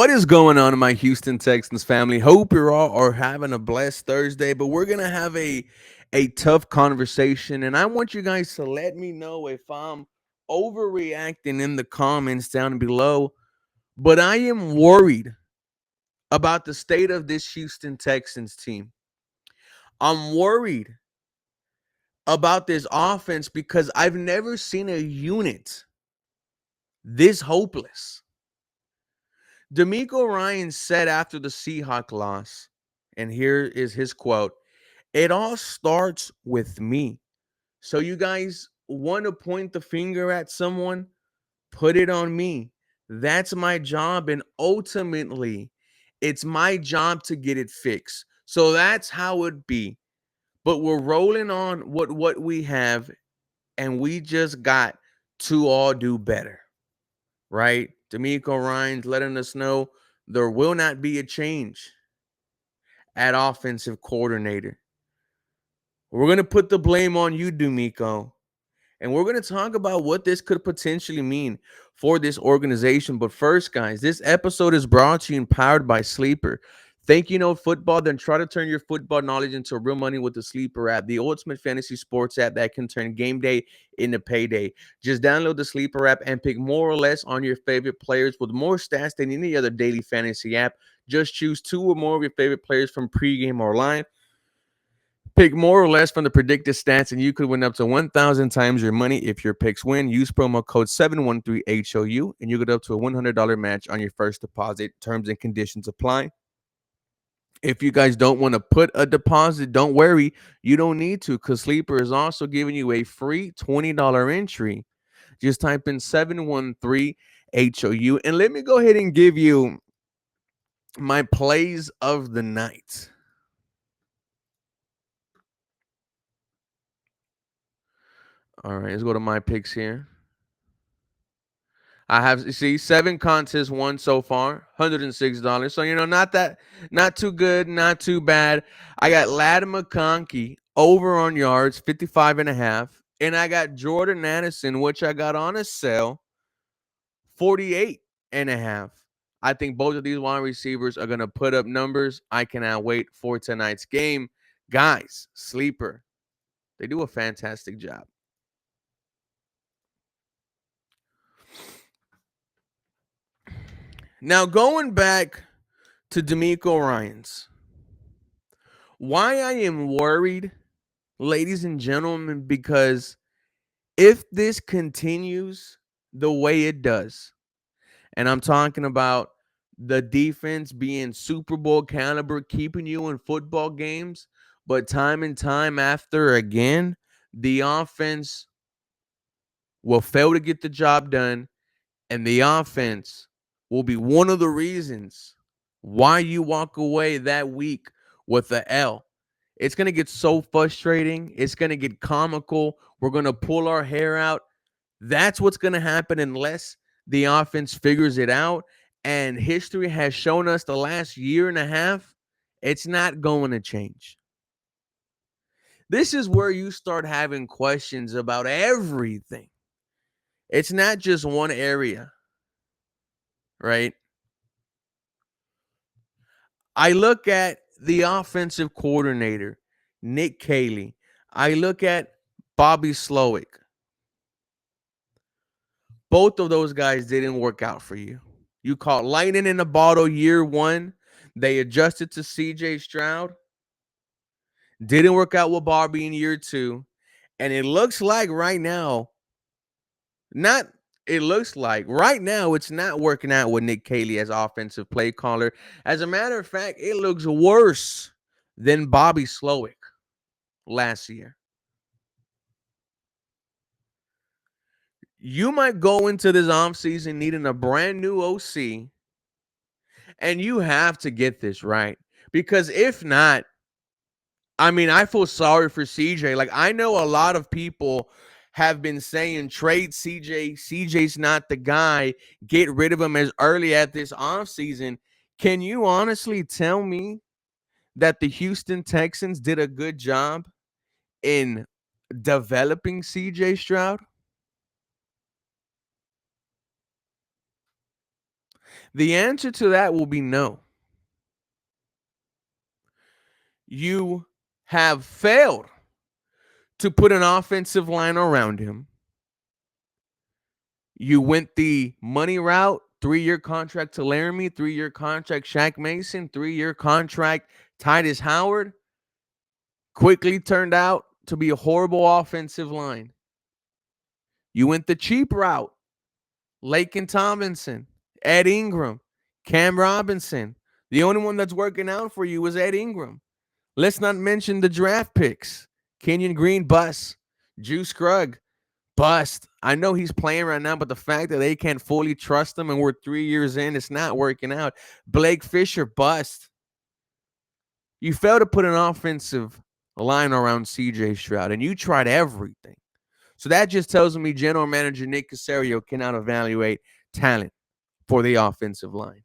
What is going on, my Houston Texans family? Hope you're all are having a blessed Thursday, but we're gonna have a tough conversation, and I want you guys to let me know if I'm overreacting in the comments down below. But I am worried about the state of this Houston Texans team. I'm worried about this offense because I've never seen a unit this hopeless. D'Amico Ryan said after the Seahawks loss, and here is his quote: "It all starts with me." So you guys want to point the finger at someone? Put it on me. That's my job, and ultimately, it's my job to get it fixed. So that's how it be. But we're rolling on what we have, and we just got to all do better, right? D'Amico Ryan's letting us know there will not be a change at offensive coordinator. We're going to put the blame on you, D'Amico. And we're going to talk about what this could potentially mean for this organization. But first, guys, this episode is brought to you and powered by Sleeper. Think you know football, then try to turn your football knowledge into real money with the Sleeper app, the ultimate fantasy sports app that can turn game day into payday. Just download the Sleeper app and pick more or less on your favorite players with more stats than any other daily fantasy app. Just choose two or more of your favorite players from pregame or live. Pick more or less from the predicted stats, and you could win up to 1,000 times your money if your picks win. Use promo code 713HOU, and you get up to a $100 match on your first deposit. Terms and conditions apply. If you guys don't want to put a deposit, don't worry. You don't need to, because Sleeper is also giving you a free $20 entry. Just type in 713HOU. And let me go ahead and give you my plays of the night. All right, let's go to my picks here. I have see 7 contests won so far, $106. So not too good, not too bad. I got Ladd McConkey over on yards, 55 and a half. And I got Jordan Addison, which I got on a sale, 48 and a half. I think both of these wide receivers are gonna put up numbers. I cannot wait for tonight's game. Guys, Sleeper, they do a fantastic job. Now going back to D'Amico Ryans. Why I am worried, ladies and gentlemen, because if this continues the way it does, and I'm talking about the defense being Super Bowl caliber, keeping you in football games, but time and time after again, the offense will fail to get the job done, and the offense will be one of the reasons why you walk away that week with a L. It's going to get so frustrating. It's going to get comical. We're going to pull our hair out. That's what's going to happen unless the offense figures it out. And history has shown us the last year and a half, it's not going to change. This is where you start having questions about everything. It's not just one area, right? I look at the offensive coordinator, Nick Caley. I look at Bobby Slowick. Both of those guys didn't work out for you. You caught lightning in a bottle year one. They adjusted to CJ Stroud. Didn't work out with Bobby in year two. And it looks like right now, not it looks like right now it's not working out with Nick Caley as offensive play caller. As a matter of fact, it looks worse than Bobby Slowick last year. You might go into this offseason needing a brand new OC, and you have to get this right. Because if not, I mean, I feel sorry for CJ. Like, I know a lot of people have been saying trade CJ. CJ's not the guy. Get rid of him as early at this offseason. Can you honestly tell me that the Houston Texans did a good job in developing CJ Stroud? The answer to that will be no. You have failed to put an offensive line around him. You went the money route, 3-year contract to Laramie, 3-year contract Shaq Mason, 3-year contract Titus Howard. Quickly turned out to be a horrible offensive line. You went the cheap route, Laken Tomlinson, Ed Ingram, Cam Robinson. The only one that's working out for you was Ed Ingram. Let's not mention the draft picks. Kenyon Green, bust. Juice Scruggs, bust. I know he's playing right now, but the fact that they can't fully trust him and we're 3 years in, it's not working out. Blake Fisher, bust. You failed to put an offensive line around CJ Stroud, and you tried everything. So that just tells me general manager Nick Caserio cannot evaluate talent for the offensive line.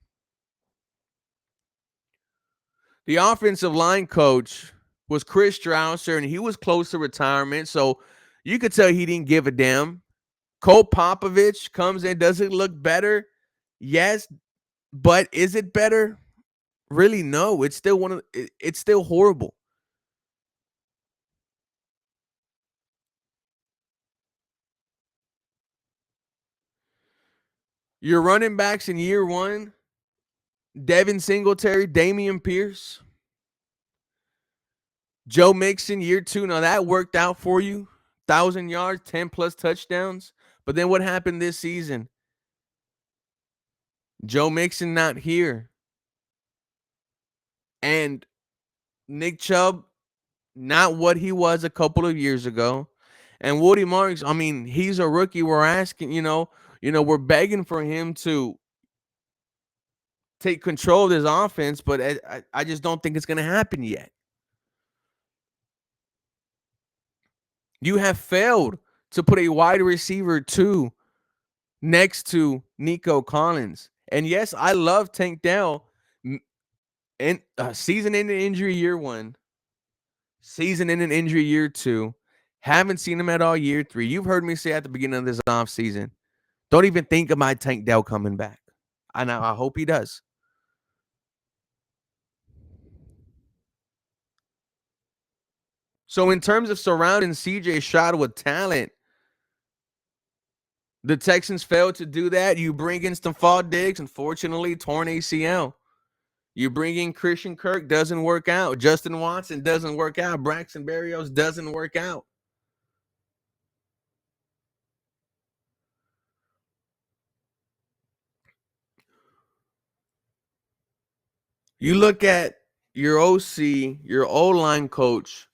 The offensive line coach was Chris Strausser, and he was close to retirement, so you could tell he didn't give a damn. Cole Popovich comes in. Does it look better? Yes, but is it better? Really, no. It's still it's still horrible. Your running backs in year one, Devin Singletary, Damian Pierce, Joe Mixon, year two. Now that worked out for you. 1,000 yards, 10 plus touchdowns. But then what happened this season? Joe Mixon not here. And Nick Chubb, not what he was a couple of years ago. And Woody Marks, I mean, he's a rookie. We're asking, we're begging for him to take control of this offense, but I just don't think it's going to happen yet. You have failed to put a wide receiver 2 next to Nico Collins. And yes, I love Tank Dell. And season-ending injury year 1, season-ending injury year 2. Haven't seen him at all year 3. You've heard me say at the beginning of this offseason, don't even think about Tank Dell coming back. And I hope he does. So in terms of surrounding CJ Stroud with talent, the Texans failed to do that. You bring in Stephon Diggs, unfortunately, torn ACL. You bring in Christian Kirk, doesn't work out. Justin Watson doesn't work out. Braxton Berrios doesn't work out. You look at your OC, your O-line coach,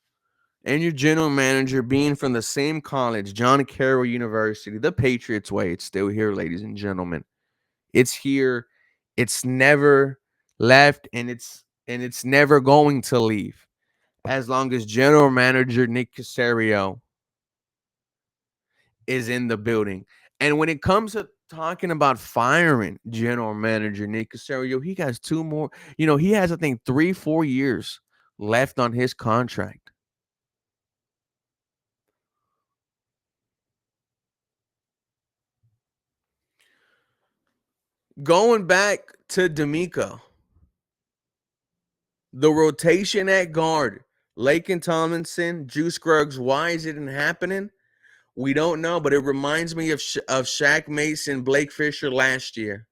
and your general manager being from the same college, John Carroll University, the Patriots way. It's still here, ladies and gentlemen. It's here. It's never left, and it's never going to leave as long as general manager Nick Caserio is in the building. And when it comes to talking about firing general manager Nick Caserio, he has 2 more. He has, I think, 3-4 years left on his contract. Going back to D'Amico, the rotation at guard, Laken Tomlinson, Juice Scruggs, why is it happening? We don't know, but it reminds me of Shaq Mason, Blake Fisher last year.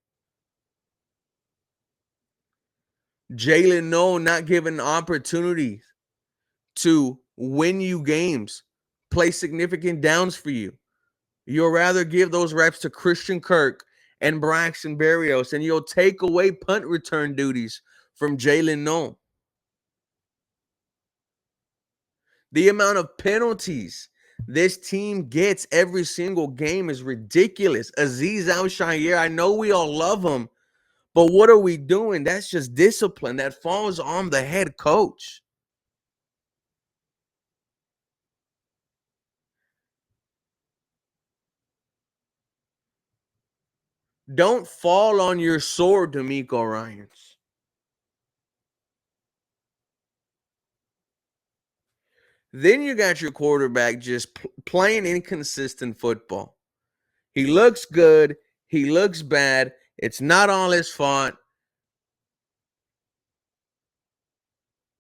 Jalen Noel not given opportunities to win you games, play significant downs for you. You'll rather give those reps to Christian Kirk and Braxton Berrios, and you'll take away punt return duties from Jalen Noel. The amount of penalties this team gets every single game is ridiculous. Azeez Al-Shaair, I know we all love him, but what are we doing? That's just discipline that falls on the head coach. Don't fall on your sword, D'Amico Ryans. Then you got your quarterback just playing inconsistent football. He looks good. He looks bad. It's not all his fault.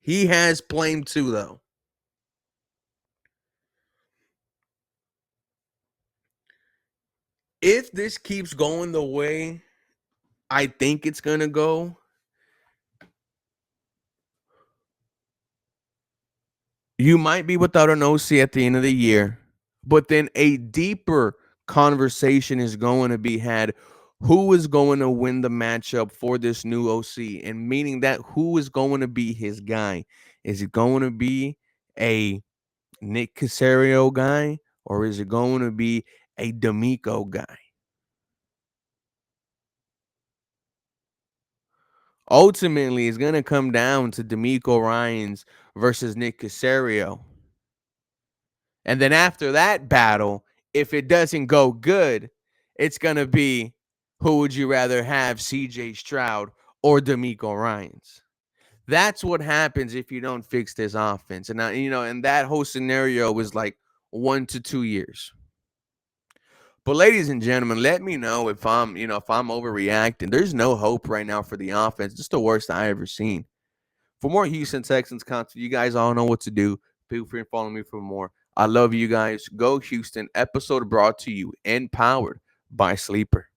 He has blame too, though. If this keeps going the way I think it's going to go, you might be without an OC at the end of the year, but then a deeper conversation is going to be had. Who is going to win the matchup for this new OC? And meaning that who is going to be his guy? Is it going to be a Nick Casario guy or is it going to be a D'Amico guy? Ultimately, it's going to come down to D'Amico Ryans versus Nick Casario. And then after that battle, if it doesn't go good, it's going to be who would you rather have, CJ Stroud or D'Amico Ryans? That's what happens if you don't fix this offense. And, and that whole scenario was like 1 to 2 years. But ladies and gentlemen, let me know if I'm overreacting. There's no hope right now for the offense. It's the worst I ever seen. For more Houston Texans content, you guys all know what to do. Feel free to follow me for more. I love you guys. Go Houston. Episode brought to you and powered by Sleeper.